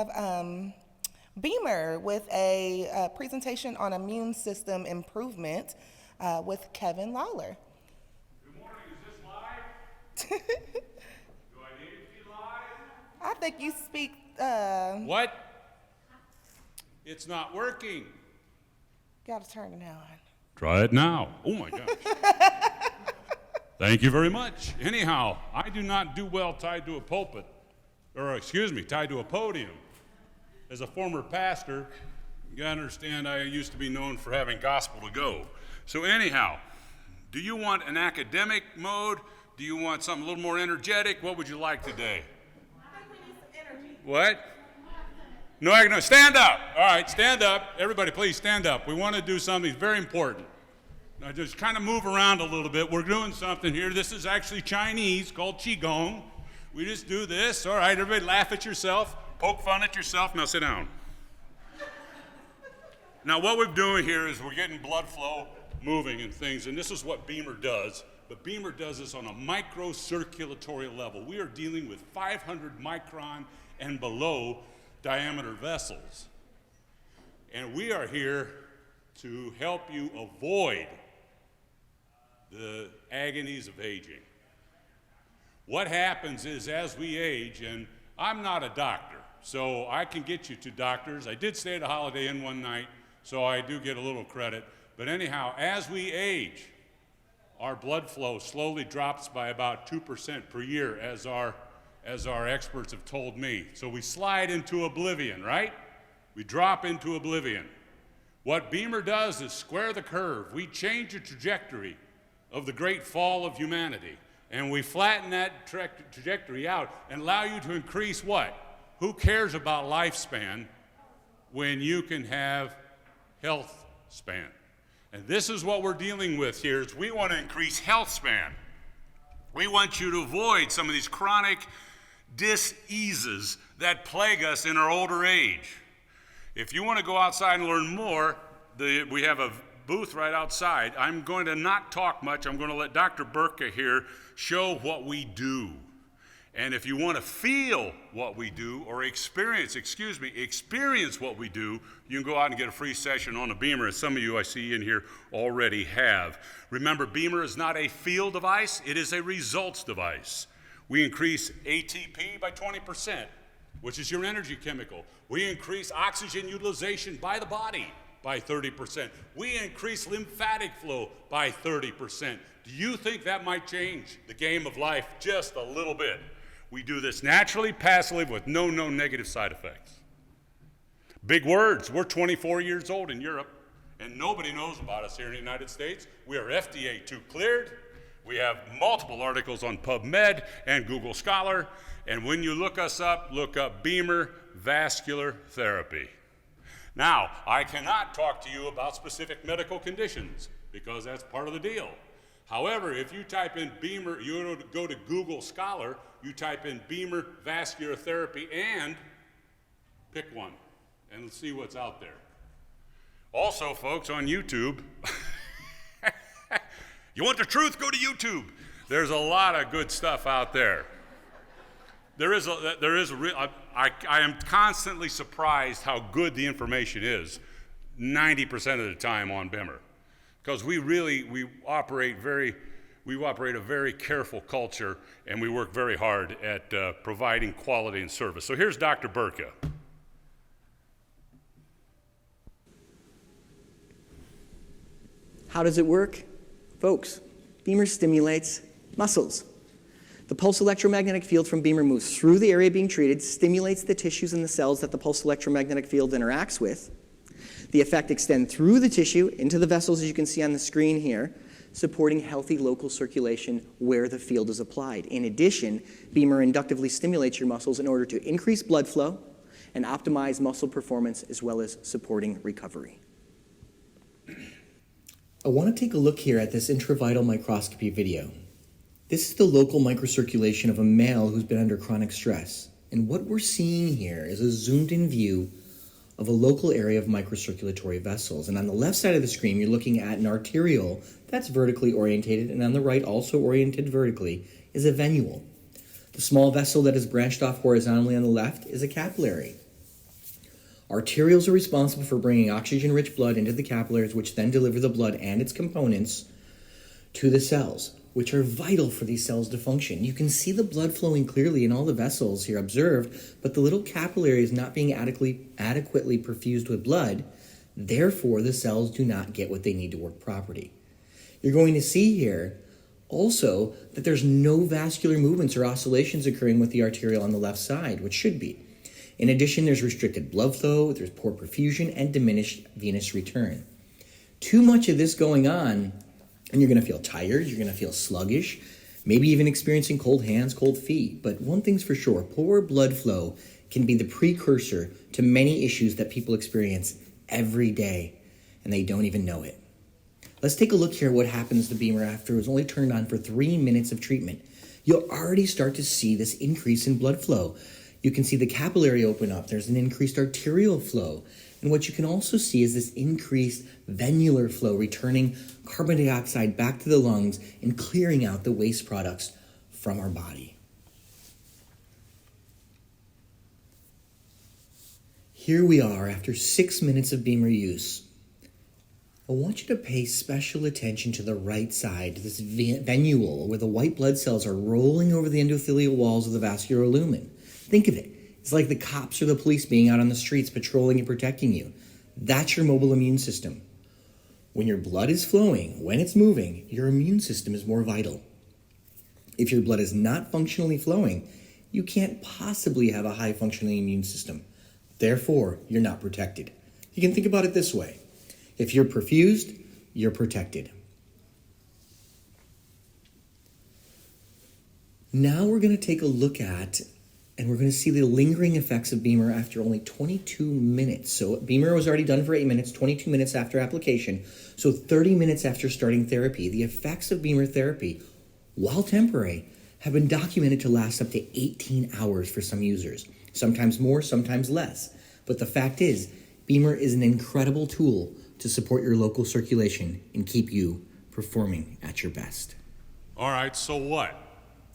have BEMER with a presentation on immune system improvement with Kevin Lawler. Good morning. Is this live? Do I need it to be live? I think you speak. What? It's not working. Gotta turn it on. Try it now. Oh my gosh. Thank you very much. Anyhow, I do not do well tied to a pulpit, or excuse me, tied to a podium. As a former pastor, you gotta understand I used to be known for having gospel to go. So anyhow, do you want an academic mode? Do you want something a little more energetic? What would you like today? I think we need some energy. What? No, stand up. All right, stand up. Everybody, please stand up. We want to do something very important. Now, just kind of move around a little bit. We're doing something here. This is actually Chinese, called Qigong. We just do this. All right, everybody laugh at yourself, poke fun at yourself. Now sit down. Now, what we're doing here is we're getting blood flow moving and things, and this is what BEMER does. But BEMER does this on a microcirculatory level. We are dealing with 500 micron and below diameter vessels. And we are here to help you avoid the agonies of aging. What happens is as we age, and I'm not a doctor, so I can get you to doctors. I did stay at a Holiday Inn one night, so I do get a little credit. But anyhow, as we age, our blood flow slowly drops by about 2% per year, as our experts have told me. So we slide into oblivion, right? We drop into oblivion. What BEMER does is square the curve. We change the trajectory of the great fall of humanity, and we flatten that trajectory out and allow you to increase what? Who cares about lifespan when you can have health span? And this is what we're dealing with here, is we want to increase health span. We want you to avoid some of these chronic diseases that plague us in our older age. If you want to go outside and learn more, we have a booth right outside. I'm going to not talk much. I'm going to let Dr. Burka here show what we do. And if you want to feel what we do, or experience what we do, you can go out and get a free session on a BEMER, as some of you I see in here already have. Remember, BEMER is not a feel device, it is a results device. We increase ATP by 20%, which is your energy chemical. We increase oxygen utilization by the body by 30%. We increase lymphatic flow by 30%. Do you think that might change the game of life just a little bit? We do this naturally, passively, with no known negative side effects. Big words. We're 24 years old in Europe, and nobody knows about us here in the United States. We are FDA 2 cleared. We have multiple articles on PubMed and Google Scholar. And when you look us up, look up BEMER vascular therapy. Now, I cannot talk to you about specific medical conditions because that's part of the deal. However, if you type in BEMER, you go to Google Scholar, you type in BEMER vascular therapy and pick one and see what's out there. Also, folks, on YouTube, you want the truth? Go to YouTube. There's a lot of good stuff out there. I am constantly surprised how good the information is 90% of the time on BEMER, because we operate a very careful culture, and we work very hard at providing quality and service. So here's Dr. Burka. How does it work? Folks, BEMER stimulates muscles. The pulse electromagnetic field from BEMER moves through the area being treated, stimulates the tissues and the cells that the pulse electromagnetic field interacts with. The effect extends through the tissue into the vessels, as you can see on the screen here, supporting healthy local circulation where the field is applied. In addition, BEMER inductively stimulates your muscles in order to increase blood flow and optimize muscle performance, as well as supporting recovery. I want to take a look here at this intravital microscopy video. This is the local microcirculation of a male who's been under chronic stress. And what we're seeing here is a zoomed-in view of a local area of microcirculatory vessels. And on the left side of the screen, you're looking at an arteriole that's vertically orientated, and on the right, also oriented vertically, is a venule. The small vessel that is branched off horizontally on the left is a capillary. Arterioles are responsible for bringing oxygen-rich blood into the capillaries, which then deliver the blood and its components to the cells, which are vital for these cells to function. You can see the blood flowing clearly in all the vessels here observed, but the little capillary is not being adequately perfused with blood. Therefore, the cells do not get what they need to work properly. You're going to see here also that there's no vascular movements or oscillations occurring with the arteriole on the left side, which should be. In addition, there's restricted blood flow, there's poor perfusion, and diminished venous return. Too much of this going on, and you're going to feel tired, you're going to feel sluggish, maybe even experiencing cold hands, cold feet. But one thing's for sure, poor blood flow can be the precursor to many issues that people experience every day, and they don't even know it. Let's take a look here at what happens to BEMER after it was only turned on for 3 minutes of treatment. You'll already start to see this increase in blood flow. You can see the capillary open up. There's an increased arterial flow. And what you can also see is this increased venular flow, returning carbon dioxide back to the lungs and clearing out the waste products from our body. Here we are after 6 minutes of BEMER use. I want you to pay special attention to the right side, this venule, where the white blood cells are rolling over the endothelial walls of the vascular lumen. Think of it. It's like the cops or the police being out on the streets patrolling and protecting you. That's your mobile immune system. When your blood is flowing, when it's moving, your immune system is more vital. If your blood is not functionally flowing, you can't possibly have a high-functioning immune system. Therefore, you're not protected. You can think about it this way. If you're perfused, you're protected. Now we're going to take a look at, and we're going to see the lingering effects of BEMER after only 22 minutes. So BEMER was already done for 8 minutes, 22 minutes after application, so 30 minutes after starting therapy. The effects of BEMER therapy, while temporary, have been documented to last up to 18 hours for some users. Sometimes more, sometimes less. But the fact is, BEMER is an incredible tool to support your local circulation and keep you performing at your best. All right, so what?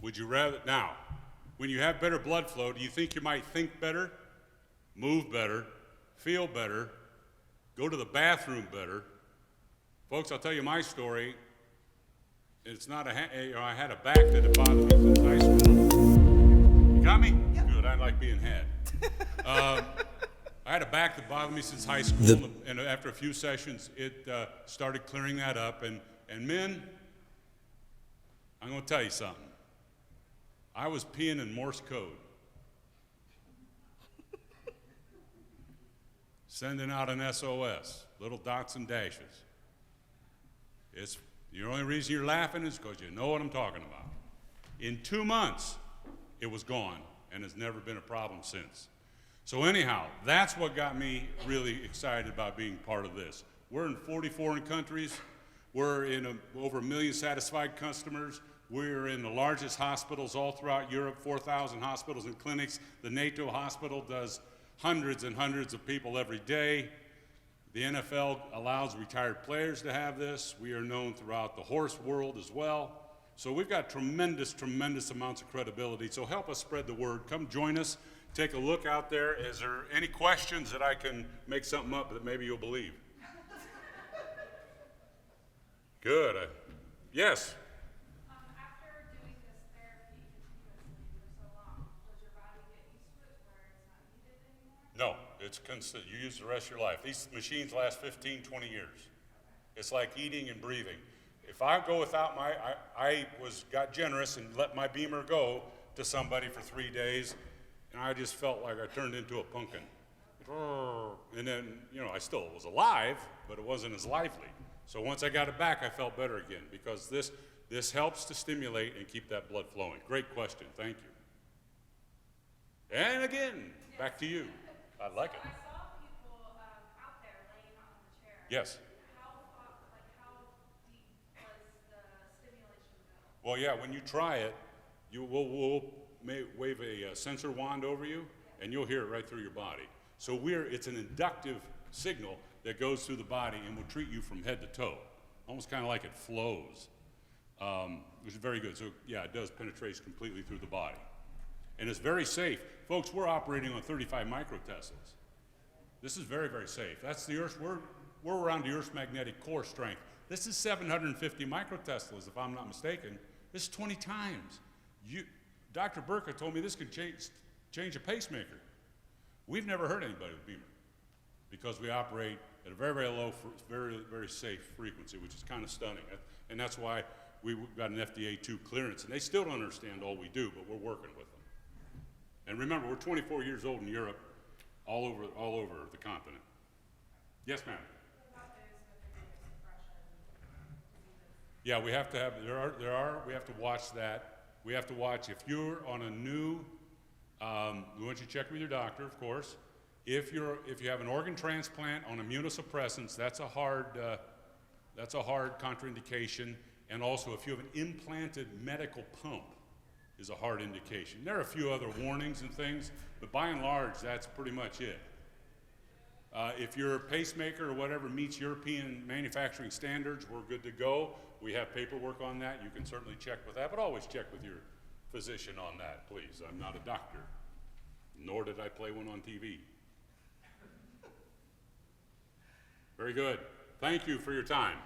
Would you rather, now, when you have better blood flow, do you think you might think better, move better, feel better, go to the bathroom better? Folks, I'll tell you my story. It's not I had a back that had bothered me since high school. You got me? Yep. Good, I like being had. I had a back that bothered me since high school, and after a few sessions, it started clearing that up. And men, I'm going to tell you something. I was peeing in Morse code, sending out an SOS, little dots and dashes. The only reason you're laughing is because you know what I'm talking about. In 2 months, it was gone, and has never been a problem since. So anyhow, that's what got me really excited about being part of this. We're in 40 foreign countries. We're in over 1 million satisfied customers. We're in the largest hospitals all throughout Europe, 4,000 hospitals and clinics. The NATO hospital does hundreds and hundreds of people every day. The NFL allows retired players to have this. We are known throughout the horse world as well. So we've got tremendous, tremendous amounts of credibility. So help us spread the word. Come join us. Take a look out there. Is there any questions that I can make something up that maybe you'll believe? Good. Yes? After doing this therapy continuously for so long, does your body get used to it where it's not needed anymore? No, it's constant. You use the rest of your life. These machines last 15, 20 years. It's like eating and breathing. If I go without I got generous and let my BEMER go to somebody for 3 days, and I just felt like I turned into a pumpkin. And then, I still was alive, but it wasn't as lively. So once I got it back, I felt better again, because this helps to stimulate and keep that blood flowing. Great question, thank you. And again, back to you. I like it. I saw people out there laying on the chair. Yes. How deep was the stimulation bill? Well, yeah, when you try it, we'll wave a sensor wand over you, and you'll hear it right through your body. So it's an inductive signal that goes through the body and will treat you from head to toe, almost kind of like it flows, which is very good. So yeah, it does penetrate completely through the body. And it's very safe. Folks, we're operating on 35 microteslas. This is very, very safe. That's the Earth, we're around the Earth's magnetic core strength. This is 750 microteslas, if I'm not mistaken. This is 20 times. Dr. Burka told me this could change a pacemaker. We've never hurt anybody with BEMER because we operate at a very, very low, very, very safe frequency, which is kind of stunning. And that's why we've got an FDA 2 clearance. And they still don't understand all we do, but we're working with them. And remember, we're 24 years old in Europe, all over the continent. Yes, ma'am. Yeah, we have to have, we have to watch that. We have to watch, if you're on a new, we want you to check with your doctor, of course. If you have an organ transplant on immunosuppressants, that's a hard contraindication. And also, if you have an implanted medical pump, is a hard indication. There are a few other warnings and things, but by and large, that's pretty much it. If your pacemaker or whatever meets European manufacturing standards, we're good to go. We have paperwork on that. You can certainly check with that, but always check with your physician on that, please. I'm not a doctor, nor did I play one on TV. Very good. Thank you for your time.